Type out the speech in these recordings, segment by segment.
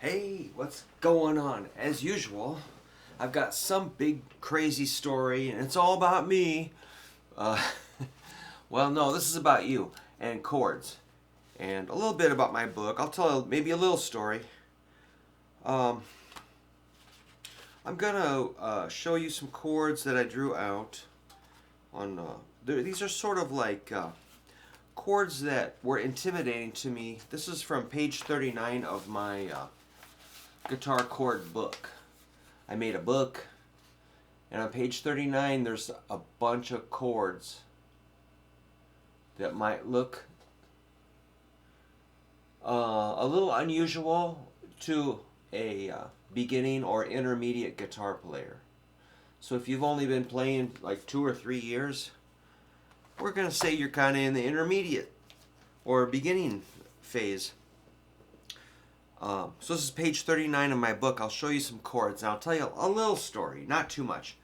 Hey, what's going on? As usual, I've got some big crazy story and it's all about me. Uh, well, no, this is about you and chords and a little bit about my book. I'll tell maybe a little story. Um, I'm gonna show you some chords that I drew out on. These are sort of like chords that were intimidating to me. This is from page 39 of my guitar chord book. I made a book, and on page 39 there's a bunch of chords that might look a little unusual to a beginning or intermediate guitar player. So if you've only been playing like 2 or 3 years, we're going to say you're kind of in the intermediate or beginning phase. So this is page 39 of my book. I'll show you some chords and I'll tell you a little story, not too much.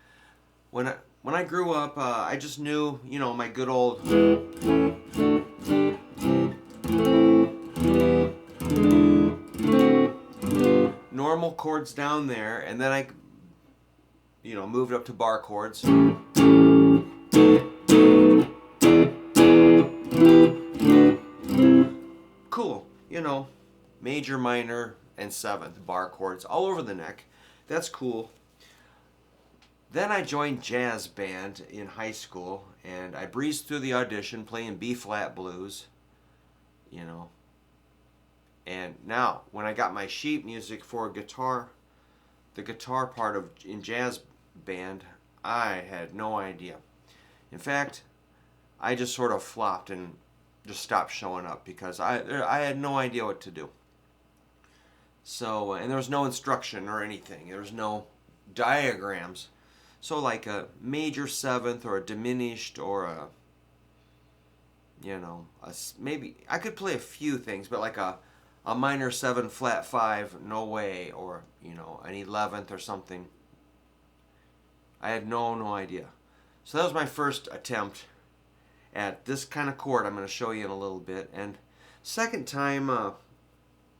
When I grew up, I just knew, my good old normal chords down there, and then I moved up to bar chords. Cool, major, minor, and seventh bar chords all over the neck. That's cool. Then I joined jazz band in high school, and I breezed through the audition playing B-flat blues, And now, when I got my sheet music for guitar, the guitar part of in jazz band, I had no idea. In fact, I just sort of flopped and just stopped showing up because I had no idea what to do. So, and there was no instruction or anything. There was no diagrams. So like a major seventh or a diminished or maybe I could play a few things, but like a minor 7 flat 5, no way, or an 11th or something. I had no idea. So that was my first attempt at this kind of chord I'm going to show you in a little bit. And second time,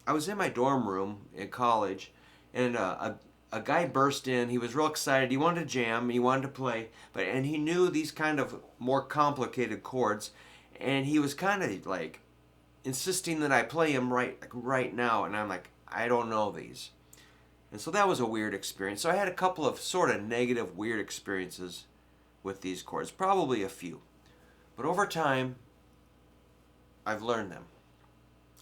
I was in my dorm room in college, and a guy burst in. He was real excited. He wanted to jam. He wanted to play, and he knew these kind of more complicated chords, and he was kind of like insisting that I play him right now, and I'm like, I don't know these. And so that was a weird experience. So I had a couple of sort of negative, weird experiences with these chords, probably a few. But over time, I've learned them.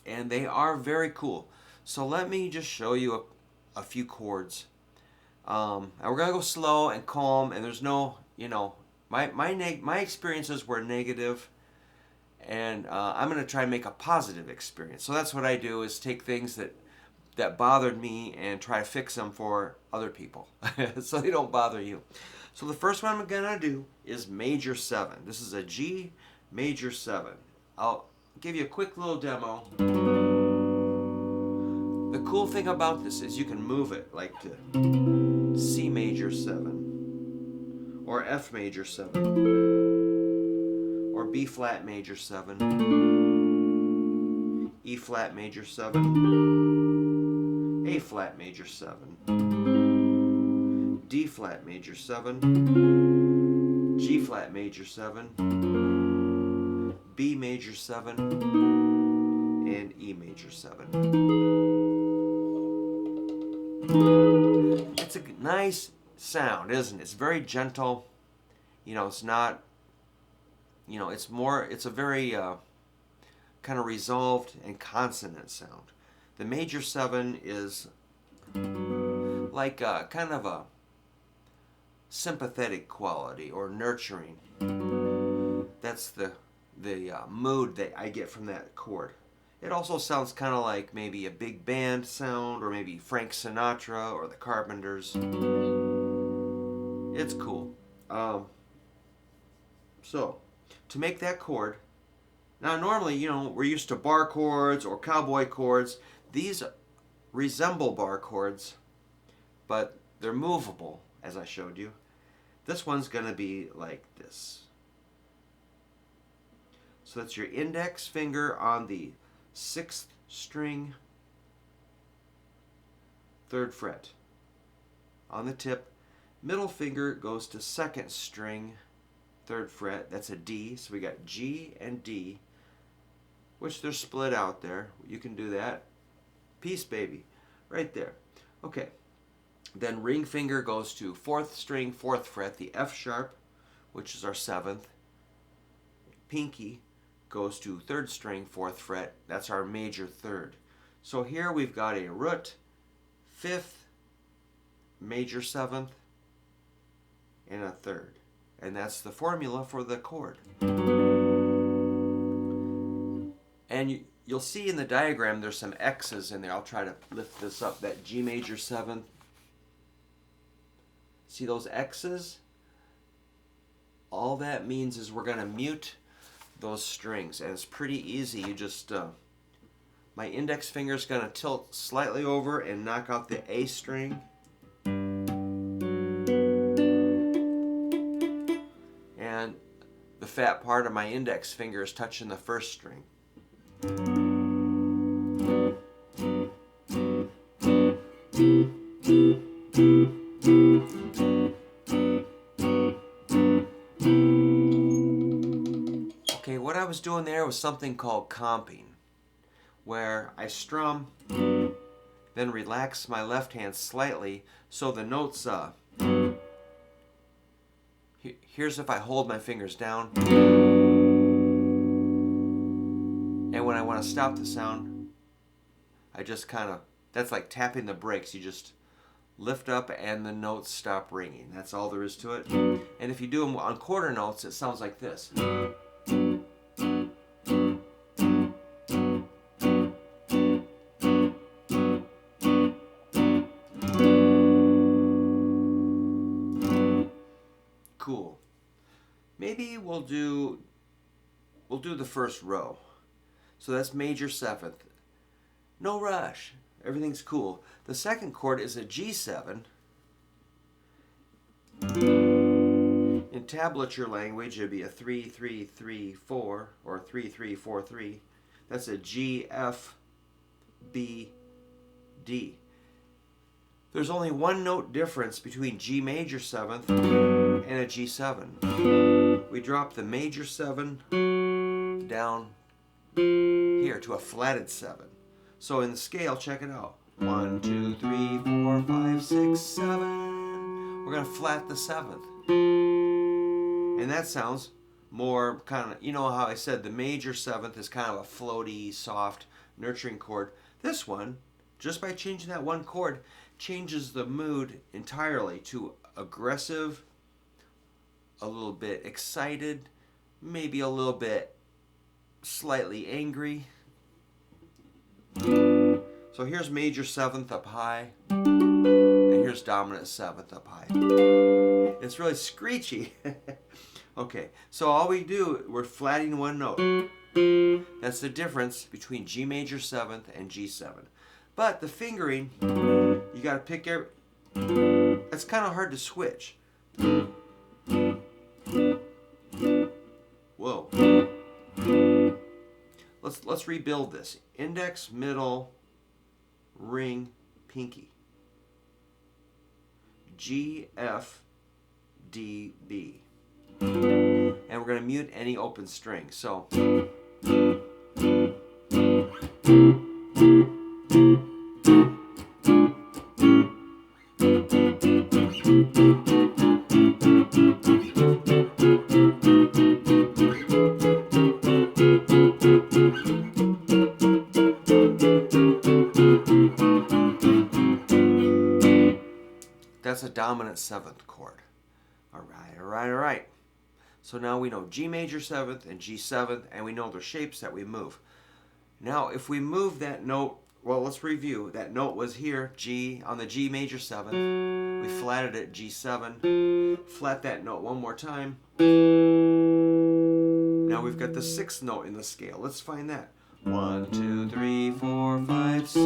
And they are very cool. So let me just show you a few chords. And we're going to go slow and calm, and there's no, my experiences were negative, and I'm going to try and make a positive experience. So that's what I do, is take things that bothered me and try to fix them for other people so they don't bother you. So the first one I'm going to do is major 7. This is a G major 7. I'll give you a quick little demo. The cool thing about this is you can move it like to C major 7 or F major 7 or B flat major 7, E flat major 7, A flat major 7, D flat major 7, G flat major 7, B major 7, and E major 7. It's a nice sound, isn't it? It's very gentle. It's not, it's a very kind of resolved and consonant sound. The major 7 is like kind of a sympathetic quality or nurturing. That's the mood that I get from that chord. It also sounds kind of like maybe a big band sound, or maybe Frank Sinatra or the Carpenters. It's cool. So, to make that chord, now normally, we're used to bar chords or cowboy chords. These resemble bar chords, but they're movable, as I showed you. This one's going to be like this. So that's your index finger on the 6th string 3rd fret. On the tip, middle finger goes to 2nd string, 3rd fret. That's a D. So we got G and D, which they're split out there. You can do that. Peace, baby. Right there. Okay. Then ring finger goes to 4th string, 4th fret, the F sharp, which is our 7th. Pinky goes to 3rd string, 4th fret. That's our major 3rd. So here we've got a root, 5th, major 7th, and a 3rd. And that's the formula for the chord. And you'll see in the diagram there's some X's in there. I'll try to lift this up. That G major 7th. See those X's? All that means is we're going to mute those strings. And it's pretty easy. You just, my index finger is going to tilt slightly over and knock out the A string. And the fat part of my index finger is touching the 1st string. Okay, what I was doing there was something called comping, where I strum, then relax my left hand slightly so the notes, here's if I hold my fingers down, and when I want to stop the sound, I just kind of, that's like tapping the brakes. You just lift up and the notes stop ringing. That's all there is to it. And if you do them on quarter notes, it sounds like this. Cool. Maybe we'll do the 1st row. So that's major 7th. No rush. Everything's cool. The 2nd chord is a G7. In tablature language, it'd be a 3-3-3-4 or 3-3-4-3. That's a G, F, B, D. There's only one note difference between G major 7th and a G7. We drop the major 7 down here to a flatted 7. So in the scale, check it out. 1, 2, 3, 4, 5, 6, 7. We're going to flat the 7th. And that sounds more kind of, you know how I said the major 7th is kind of a floaty, soft, nurturing chord. This one, just by changing that one chord, changes the mood entirely to aggressive, a little bit excited, maybe a little bit slightly angry. So here's major 7th up high, and here's dominant 7th up high. It's really screechy. Okay, so all we do, we're flatting one note. That's the difference between G major 7th and G7. But the fingering, you got to pick every... It's kind of hard to switch. Whoa. Let's rebuild this. Index, middle, ring, pinky. G, F, D, B. And we're going to mute any open string. So... That's a dominant 7th chord. All right. So now we know G major 7th and G7th, and we know their shapes that we move. Now, if we move that note, well, let's review. That note was here, G, on the G major 7th. We flatted it, G7. Flat that note one more time. Now we've got the 6th note in the scale. Let's find that. 1, 2, 3, 4, 5, 6.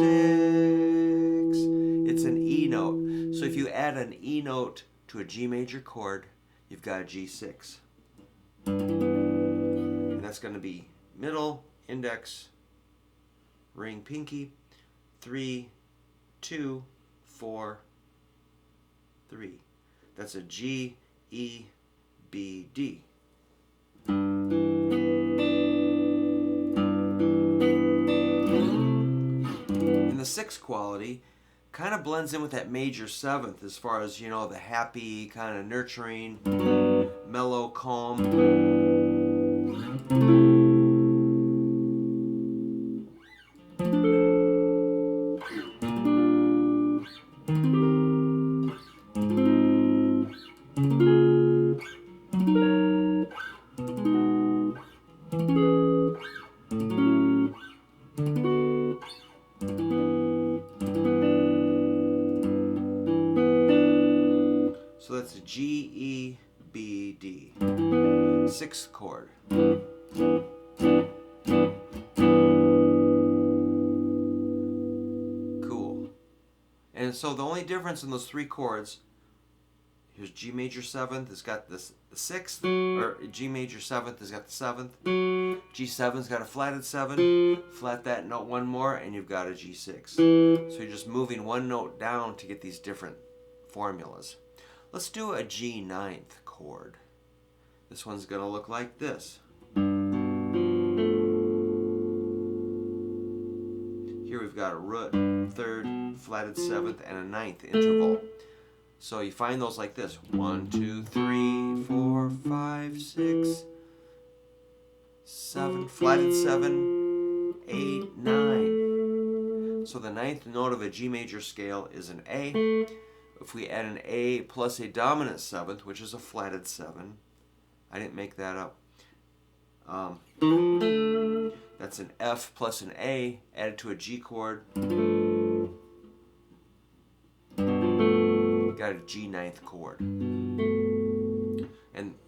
It's an E note. So if you add an E note to a G major chord, you've got a G6. And that's going to be middle, index, ring, pinky, 3, 2, 4, 3. That's a G, E, B, D. And the sixth quality kind of blends in with that major seventh as far as, you know, the happy, kind of nurturing, mellow, calm. So that's a G, E, B, D. Sixth chord. Cool. And so the only difference in those three chords, here's G major seventh, it's got the sixth, or G major seventh has got the seventh. G7's got a flatted 7, flat that note one more, and you've got a G6. So you're just moving one note down to get these different formulas. Let's do a G ninth chord. This one's going to look like this. Here we've got a root, third, flatted seventh, and a ninth interval. So you find those like this. 1, 2, 3, 4, 5, 6, 7, flatted 7, 8, 9. So the ninth note of a G major scale is an A. If we add an A plus a dominant seventh, which is a flatted 7, I didn't make that up. That's an F plus an A added to a G chord. Got a G ninth chord. And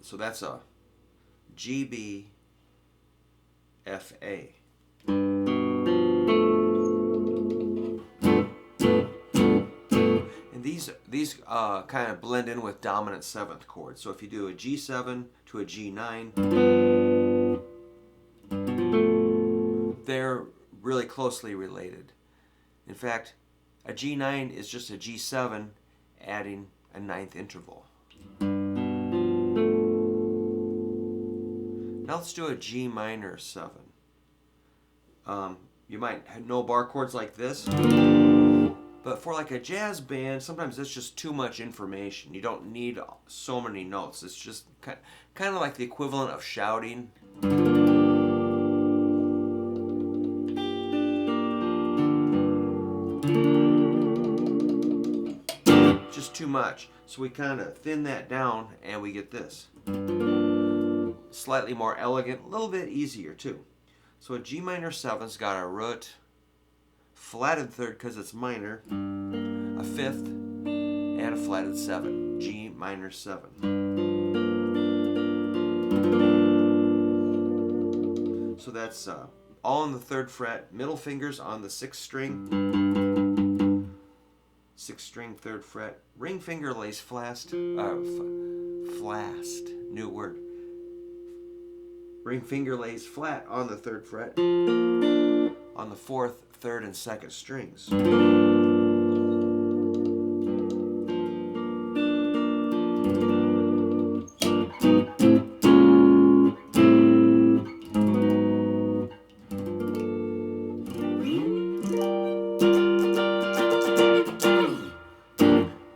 so that's a G, B, F, A. And these kind of blend in with dominant seventh chords. So if you do a G7 to a G9, they're really closely related. In fact, a G9 is just a G7 adding a ninth interval. Now let's do a G minor 7. You might know bar chords like this, but for like a jazz band, sometimes it's just too much information. You don't need so many notes. It's just kind of like the equivalent of shouting. Just too much. So we kind of thin that down and we get this. Slightly more elegant, a little bit easier too. So a G minor 7's got a root, flatted third because it's minor, a fifth, and a flatted 7. G minor 7. So that's all on the 3rd fret, middle fingers on the 6th string, 6th string, 3rd fret, ring finger lays flast, new word. Ring finger lays flat on the 3rd fret, on the 4th, 3rd, and 2nd strings.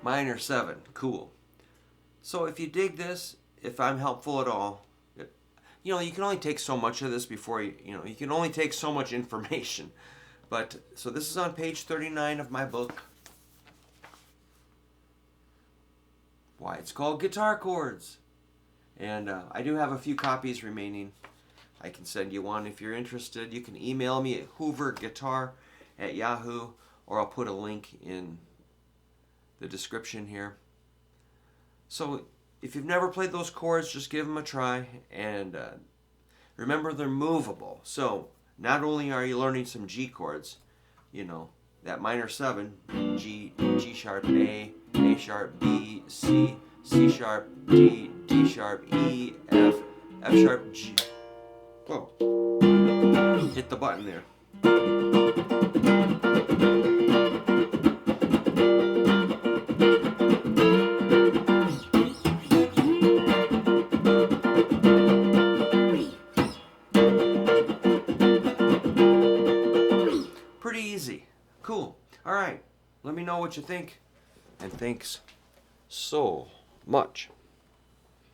Minor 7, cool. So if you dig this, if I'm helpful at all, you know, you can only take so much of this before you can only take so much information. But, so this is on page 39 of my book. Why it's called Guitar Chords. And I do have a few copies remaining. I can send you one if you're interested. You can email me at hooverguitar@yahoo, or I'll put a link in the description here. So if you've never played those chords, just give them a try, and remember they're movable. So not only are you learning some G chords, you know, that minor 7, G, G sharp, A sharp, B, C, C sharp, D, D sharp, E, F, F sharp, G. Whoa. Hit the button there. All right. Let me know what you think. And thanks so much.